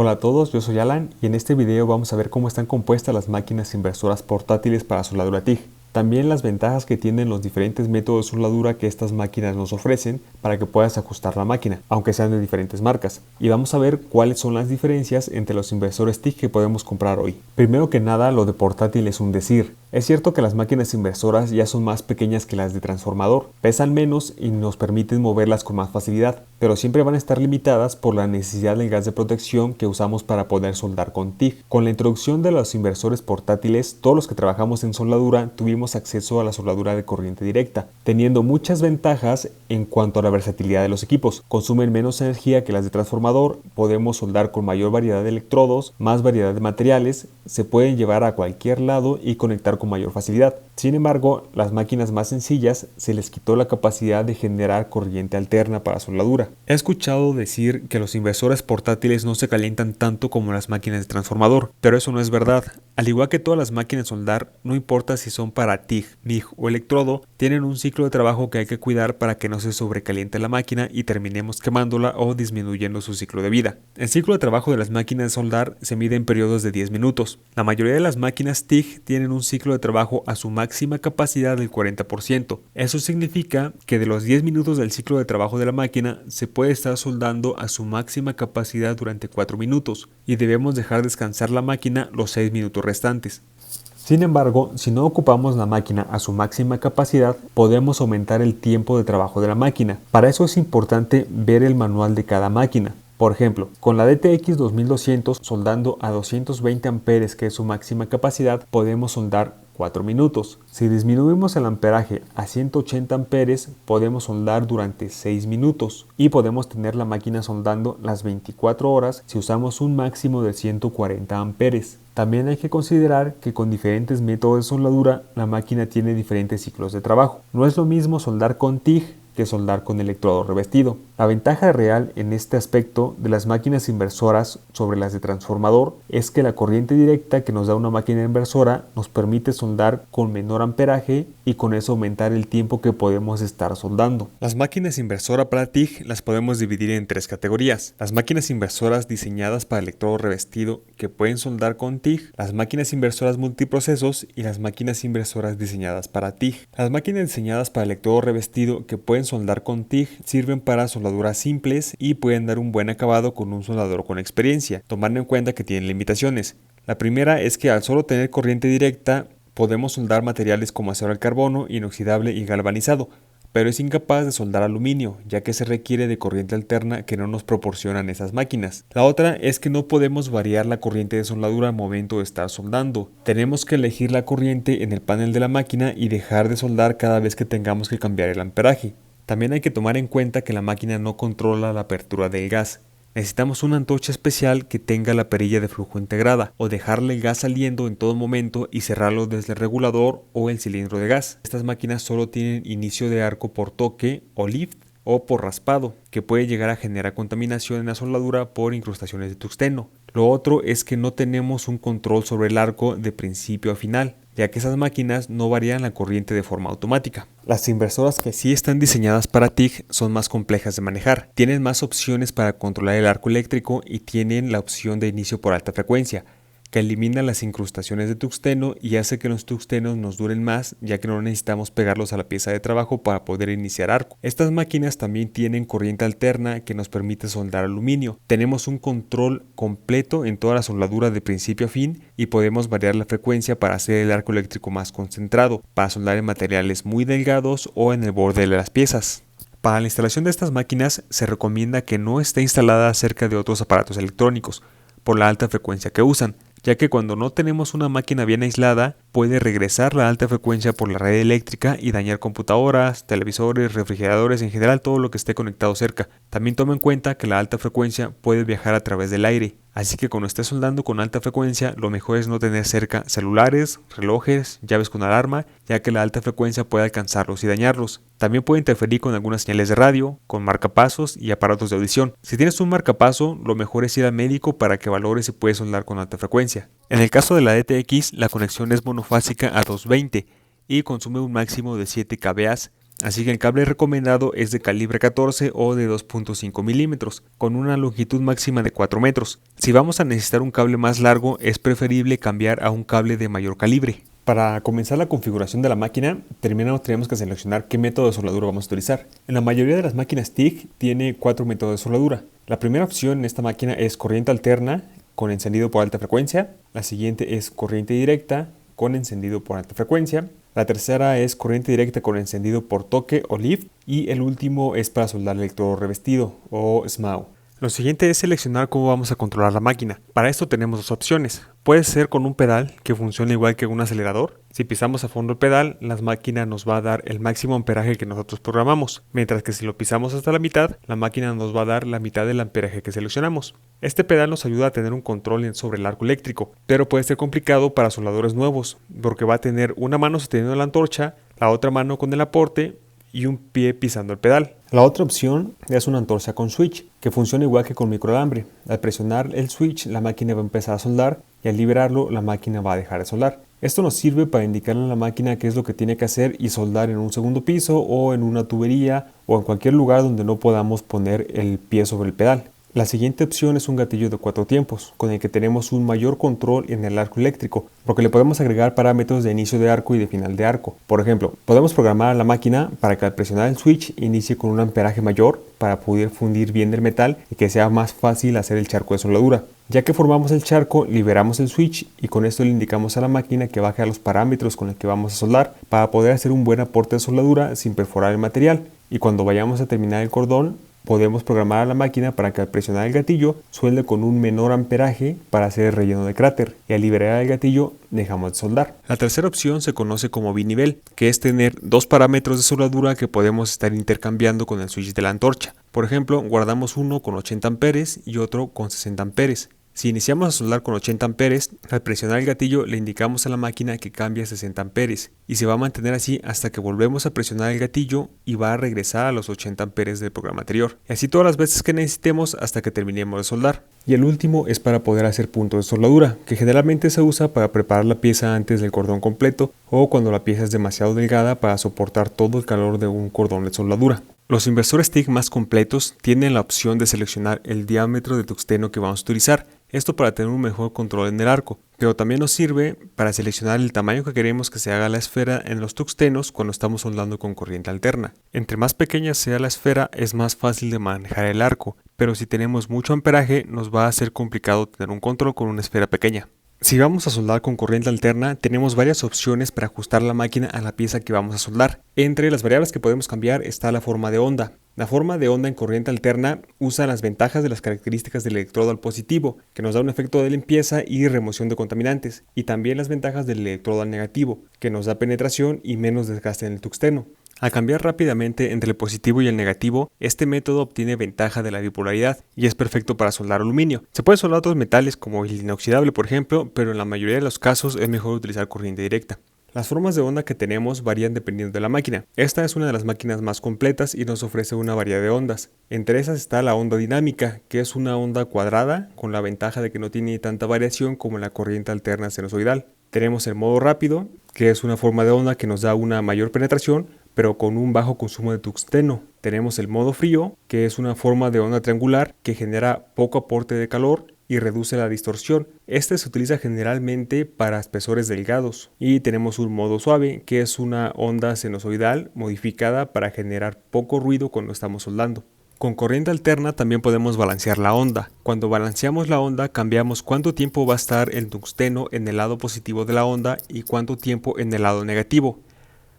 Hola a todos, yo soy Alan y en este video vamos a ver cómo están compuestas las máquinas inversoras portátiles para soldadura TIG. También las ventajas que tienen los diferentes métodos de soldadura que estas máquinas nos ofrecen para que puedas ajustar la máquina, aunque sean de diferentes marcas. Y vamos a ver cuáles son las diferencias entre los inversores TIG que podemos comprar hoy. Primero que nada, lo de portátil es un decir. Es cierto que las máquinas inversoras ya son más pequeñas que las de transformador, pesan menos y nos permiten moverlas con más facilidad, pero siempre van a estar limitadas por la necesidad del gas de protección que usamos para poder soldar con TIG. Con la introducción de los inversores portátiles, todos los que trabajamos en soldadura tuvimos acceso a la soldadura de corriente directa, teniendo muchas ventajas en cuanto a la versatilidad de los equipos. Consumen menos energía que las de transformador, podemos soldar con mayor variedad de electrodos, más variedad de materiales, se pueden llevar a cualquier lado y conectar con mayor facilidad. Sin embargo, las máquinas más sencillas se les quitó la capacidad de generar corriente alterna para soldadura. He escuchado decir que los inversores portátiles no se calientan tanto como las máquinas de transformador, pero eso no es verdad. Al igual que todas las máquinas de soldar, no importa si son para TIG, MIG o electrodo, tienen un ciclo de trabajo que hay que cuidar para que no se sobrecaliente la máquina y terminemos quemándola o disminuyendo su ciclo de vida. El ciclo de trabajo de las máquinas de soldar se mide en periodos de 10 minutos. La mayoría de las máquinas TIG tienen un ciclo de trabajo a su máxima capacidad del 40%. Eso significa que de los 10 minutos del ciclo de trabajo de la máquina se puede estar soldando a su máxima capacidad durante 4 minutos y debemos dejar descansar la máquina los 6 minutos restantes. Sin embargo, si no ocupamos la máquina a su máxima capacidad, podemos aumentar el tiempo de trabajo de la máquina. Para eso es importante ver el manual de cada máquina. Por ejemplo, con la DTX 2200 soldando a 220 amperes, que es su máxima capacidad, podemos soldar 4 minutos. Si disminuimos el amperaje a 180 amperes, podemos soldar durante 6 minutos y podemos tener la máquina soldando las 24 horas si usamos un máximo de 140 amperes. También hay que considerar que con diferentes métodos de soldadura, la máquina tiene diferentes ciclos de trabajo. No es lo mismo soldar con TIG que soldar con electrodo revestido. La ventaja real en este aspecto de las máquinas inversoras sobre las de transformador es que la corriente directa que nos da una máquina inversora nos permite soldar con menor amperaje y con eso aumentar el tiempo que podemos estar soldando. Las máquinas inversoras para TIG las podemos dividir en tres categorías: las máquinas inversoras diseñadas para electrodo revestido que pueden soldar con TIG, las máquinas inversoras multiprocesos y las máquinas inversoras diseñadas para TIG. Las máquinas diseñadas para electrodo revestido que pueden soldar con TIG sirven para soldaduras simples y pueden dar un buen acabado con un soldador con experiencia, tomando en cuenta que tienen limitaciones. La primera es que al solo tener corriente directa podemos soldar materiales como acero al carbono, inoxidable y galvanizado, pero es incapaz de soldar aluminio, ya que se requiere de corriente alterna que no nos proporcionan esas máquinas. La otra es que no podemos variar la corriente de soldadura al momento de estar soldando. Tenemos que elegir la corriente en el panel de la máquina y dejar de soldar cada vez que tengamos que cambiar el amperaje. También hay que tomar en cuenta que la máquina no controla la apertura del gas. Necesitamos una antorcha especial que tenga la perilla de flujo integrada o dejarle el gas saliendo en todo momento y cerrarlo desde el regulador o el cilindro de gas. Estas máquinas solo tienen inicio de arco por toque o lift o por raspado, que puede llegar a generar contaminación en la soldadura por incrustaciones de tungsteno. Lo otro es que no tenemos un control sobre el arco de principio a final, ya que esas máquinas no varían la corriente de forma automática. Las inversoras que sí están diseñadas para TIG son más complejas de manejar, tienen más opciones para controlar el arco eléctrico y tienen la opción de inicio por alta frecuencia, que elimina las incrustaciones de tungsteno y hace que los tungstenos nos duren más, ya que no necesitamos pegarlos a la pieza de trabajo para poder iniciar arco. Estas máquinas también tienen corriente alterna que nos permite soldar aluminio. Tenemos un control completo en toda la soldadura de principio a fin y podemos variar la frecuencia para hacer el arco eléctrico más concentrado, para soldar en materiales muy delgados o en el borde de las piezas. Para la instalación de estas máquinas se recomienda que no esté instalada cerca de otros aparatos electrónicos, por la alta frecuencia que usan, ya que cuando no tenemos una máquina bien aislada, puede regresar la alta frecuencia por la red eléctrica y dañar computadoras, televisores, refrigeradores, en general todo lo que esté conectado cerca. También toma en cuenta que la alta frecuencia puede viajar a través del aire, así que cuando estés soldando con alta frecuencia, lo mejor es no tener cerca celulares, relojes, llaves con alarma, ya que la alta frecuencia puede alcanzarlos y dañarlos. También puede interferir con algunas señales de radio, con marcapasos y aparatos de audición. Si tienes un marcapaso, lo mejor es ir al médico para que valore si puedes soldar con alta frecuencia. En el caso de la DTX, la conexión es monofásica a 220 y consume un máximo de 7 kVA así que el cable recomendado es de calibre 14 o de 2.5 milímetros, con una longitud máxima de 4 metros. Si vamos a necesitar un cable más largo, es preferible cambiar a un cable de mayor calibre. Para comenzar la configuración de la máquina, primero tenemos que seleccionar qué método de soldadura vamos a utilizar. En la mayoría de las máquinas TIG tiene 4 métodos de soldadura. La primera opción en esta máquina es corriente alterna con encendido por alta frecuencia. La siguiente es corriente directa con encendido por alta frecuencia. La tercera es corriente directa con encendido por toque o lift. Y el último es para soldar electrodo revestido o SMAO. Lo siguiente es seleccionar cómo vamos a controlar la máquina. Para esto tenemos dos opciones. Puede ser con un pedal que funciona igual que un acelerador. Si pisamos a fondo el pedal, la máquina nos va a dar el máximo amperaje que nosotros programamos, mientras que si lo pisamos hasta la mitad, la máquina nos va a dar la mitad del amperaje que seleccionamos. Este pedal nos ayuda a tener un control sobre el arco eléctrico, pero puede ser complicado para soldadores nuevos, porque va a tener una mano sosteniendo la antorcha, la otra mano con el aporte y un pie pisando el pedal. La otra opción es una antorcha con switch, que funciona igual que con microalambre. Al presionar el switch, la máquina va a empezar a soldar y al liberarlo, la máquina va a dejar de soldar. Esto nos sirve para indicarle a la máquina qué es lo que tiene que hacer y soldar en un segundo piso o en una tubería o en cualquier lugar donde no podamos poner el pie sobre el pedal. La siguiente opción es un gatillo de 4 tiempos, con el que tenemos un mayor control en el arco eléctrico, porque le podemos agregar parámetros de inicio de arco y de final de arco. Por ejemplo, podemos programar a la máquina para que al presionar el switch inicie con un amperaje mayor para poder fundir bien el metal y que sea más fácil hacer el charco de soldadura. Ya que formamos el charco, liberamos el switch y con esto le indicamos a la máquina que baje a los parámetros con los que vamos a soldar para poder hacer un buen aporte de soldadura sin perforar el material. Y cuando vayamos a terminar el cordón, podemos programar a la máquina para que al presionar el gatillo suelde con un menor amperaje para hacer el relleno de cráter y al liberar el gatillo dejamos de soldar. La tercera opción se conoce como binivel, que es tener dos parámetros de soldadura que podemos estar intercambiando con el switch de la antorcha. Por ejemplo, guardamos uno con 80 amperes y otro con 60 amperes. Si iniciamos a soldar con 80 amperes, al presionar el gatillo le indicamos a la máquina que cambie a 60 amperes y se va a mantener así hasta que volvemos a presionar el gatillo y va a regresar a los 80 amperes del programa anterior. Y así todas las veces que necesitemos hasta que terminemos de soldar. Y el último es para poder hacer puntos de soldadura, que generalmente se usa para preparar la pieza antes del cordón completo o cuando la pieza es demasiado delgada para soportar todo el calor de un cordón de soldadura. Los inversores TIG más completos tienen la opción de seleccionar el diámetro de tungsteno que vamos a utilizar, esto para tener un mejor control en el arco, pero también nos sirve para seleccionar el tamaño que queremos que se haga la esfera en los tungstenos cuando estamos soldando con corriente alterna. Entre más pequeña sea la esfera es más fácil de manejar el arco, pero si tenemos mucho amperaje nos va a ser complicado tener un control con una esfera pequeña. Si vamos a soldar con corriente alterna, tenemos varias opciones para ajustar la máquina a la pieza que vamos a soldar. Entre las variables que podemos cambiar está la forma de onda. La forma de onda en corriente alterna usa las ventajas de las características del electrodo al positivo, que nos da un efecto de limpieza y remoción de contaminantes, y también las ventajas del electrodo al negativo, que nos da penetración y menos desgaste en el tungsteno. Al cambiar rápidamente entre el positivo y el negativo, este método obtiene ventaja de la bipolaridad y es perfecto para soldar aluminio. Se puede soldar otros metales como el inoxidable, por ejemplo, pero en la mayoría de los casos es mejor utilizar corriente directa. Las formas de onda que tenemos varían dependiendo de la máquina. Esta es una de las máquinas más completas y nos ofrece una variedad de ondas. Entre esas está la onda dinámica, que es una onda cuadrada con la ventaja de que no tiene tanta variación como la corriente alterna sinusoidal. Tenemos el modo rápido, que es una forma de onda que nos da una mayor penetración, pero con un bajo consumo de tungsteno. Tenemos el modo frío, que es una forma de onda triangular que genera poco aporte de calor y reduce la distorsión. Este se utiliza generalmente para espesores delgados. Y tenemos un modo suave, que es una onda sinusoidal modificada para generar poco ruido cuando estamos soldando. Con corriente alterna también podemos balancear la onda. Cuando balanceamos la onda, cambiamos cuánto tiempo va a estar el tungsteno en el lado positivo de la onda y cuánto tiempo en el lado negativo,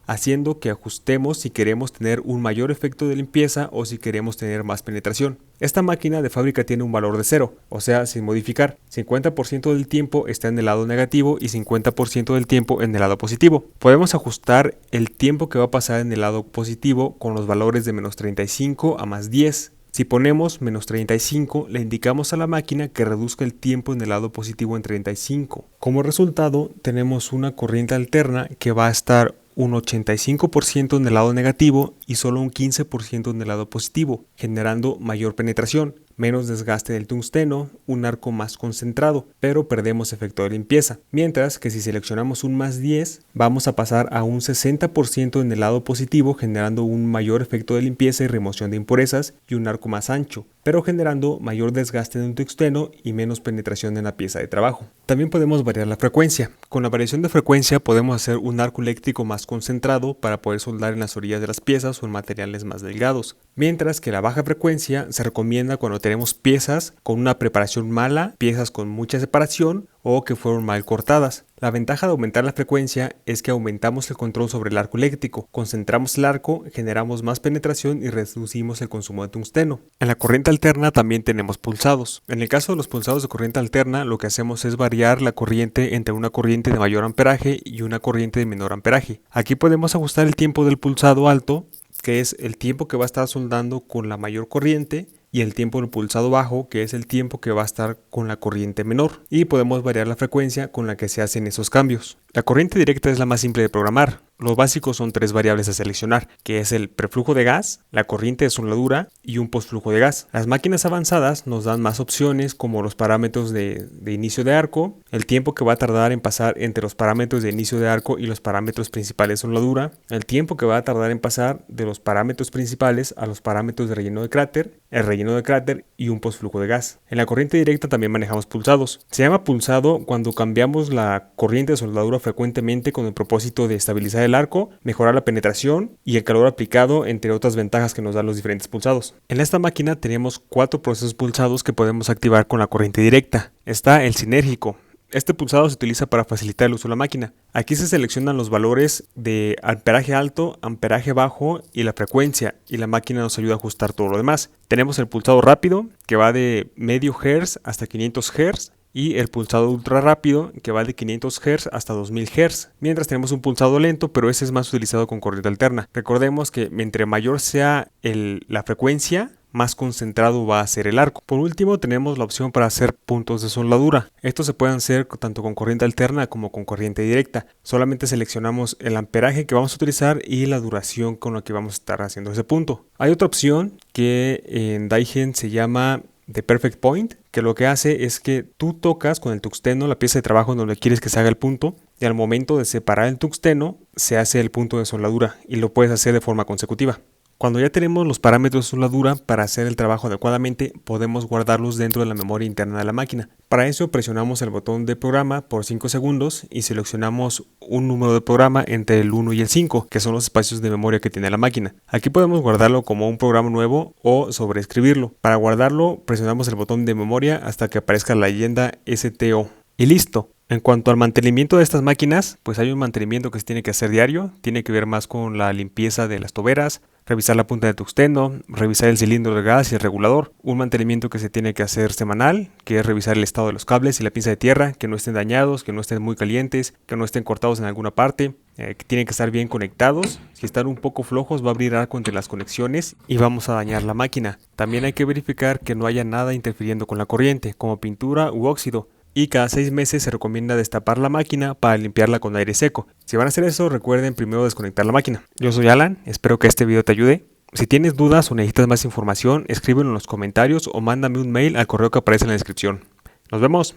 haciendo que ajustemos si queremos tener un mayor efecto de limpieza o si queremos tener más penetración. Esta máquina de fábrica tiene un valor de 0, o sea, sin modificar. 50% del tiempo está en el lado negativo y 50% del tiempo en el lado positivo. Podemos ajustar el tiempo que va a pasar en el lado positivo con los valores de menos 35 a más 10. Si ponemos menos 35, le indicamos a la máquina que reduzca el tiempo en el lado positivo en 35. Como resultado, tenemos una corriente alterna que va a estar un 85% en el lado negativo y solo un 15% en el lado positivo, generando mayor penetración. menos desgaste del tungsteno, un arco más concentrado, pero perdemos efecto de limpieza. Mientras que si seleccionamos un más 10, vamos a pasar a un 60% en el lado positivo, generando un mayor efecto de limpieza y remoción de impurezas y un arco más ancho, pero generando mayor desgaste en el tungsteno y menos penetración en la pieza de trabajo. También podemos variar la frecuencia. Con la variación de frecuencia podemos hacer un arco eléctrico más concentrado para poder soldar en las orillas de las piezas o en materiales más delgados, mientras que la baja frecuencia se recomienda cuando tenemos piezas con una preparación mala, piezas con mucha separación o que fueron mal cortadas. La ventaja de aumentar la frecuencia es que aumentamos el control sobre el arco eléctrico, concentramos el arco, generamos más penetración y reducimos el consumo de tungsteno. En la corriente alterna también tenemos pulsados. En el caso de los pulsados de corriente alterna, lo que hacemos es variar la corriente entre una corriente de mayor amperaje y una corriente de menor amperaje. Aquí podemos ajustar el tiempo del pulsado alto, que es el tiempo que va a estar soldando con la mayor corriente, y el tiempo del pulsado bajo, que es el tiempo que va a estar con la corriente menor, y podemos variar la frecuencia con la que se hacen esos cambios. La corriente directa es la más simple de programar. Los básicos son 3 variables a seleccionar, que es el preflujo de gas, la corriente de soldadura y un postflujo de gas. Las máquinas avanzadas nos dan más opciones como los parámetros de inicio de arco, el tiempo que va a tardar en pasar entre los parámetros de inicio de arco y los parámetros principales de soldadura, el tiempo que va a tardar en pasar de los parámetros principales a los parámetros de relleno de cráter, el relleno de cráter y un postflujo de gas. En la corriente directa también manejamos pulsados. Se llama pulsado cuando cambiamos la corriente de soldadura frecuentemente con el propósito de estabilizar el arco, mejorar la penetración y el calor aplicado, entre otras ventajas que nos dan los diferentes pulsados. En esta máquina tenemos 4 procesos pulsados que podemos activar con la corriente directa. Está el sinérgico. Este pulsado se utiliza para facilitar el uso de la máquina. Aquí se seleccionan los valores de amperaje alto, amperaje bajo y la frecuencia, y la máquina nos ayuda a ajustar todo lo demás. Tenemos el pulsado rápido, que va de medio Hz hasta 500 Hz, y el pulsado ultra rápido, que va de 500 Hz hasta 2000 Hz, mientras tenemos un pulsado lento, pero ese es más utilizado con corriente alterna. Recordemos que mientras mayor sea la frecuencia, más concentrado va a ser el arco. Por último, tenemos la opción para hacer puntos de soldadura. Estos se pueden hacer tanto con corriente alterna como con corriente directa. Solamente seleccionamos el amperaje que vamos a utilizar y la duración con la que vamos a estar haciendo ese punto. Hay otra opción que en Daigen se llama The Perfect Point, que lo que hace es que tú tocas con el tungsteno la pieza de trabajo en donde quieres que se haga el punto, y al momento de separar el tungsteno se hace el punto de soldadura y lo puedes hacer de forma consecutiva. Cuando ya tenemos los parámetros de soldadura para hacer el trabajo adecuadamente, podemos guardarlos dentro de la memoria interna de la máquina. Para eso presionamos el botón de programa por 5 segundos y seleccionamos un número de programa entre el 1 y el 5, que son los espacios de memoria que tiene la máquina. Aquí podemos guardarlo como un programa nuevo o sobreescribirlo. Para guardarlo, presionamos el botón de memoria hasta que aparezca la leyenda STO. Y listo. En cuanto al mantenimiento de estas máquinas, pues hay un mantenimiento que se tiene que hacer diario. Tiene que ver más con la limpieza de las toberas, revisar la punta de tungsteno, revisar el cilindro de gas y el regulador. Un mantenimiento que se tiene que hacer semanal, que es revisar el estado de los cables y la pinza de tierra, que no estén dañados, que no estén muy calientes, que no estén cortados en alguna parte, que tienen que estar bien conectados. Si están un poco flojos va a abrir arco entre las conexiones y vamos a dañar la máquina. También hay que verificar que no haya nada interfiriendo con la corriente, como pintura u óxido. Y cada 6 meses se recomienda destapar la máquina para limpiarla con aire seco. Si van a hacer eso, recuerden primero desconectar la máquina. Yo soy Alan, espero que este video te ayude. Si tienes dudas o necesitas más información, escríbelo en los comentarios o mándame un mail al correo que aparece en la descripción. ¡Nos vemos!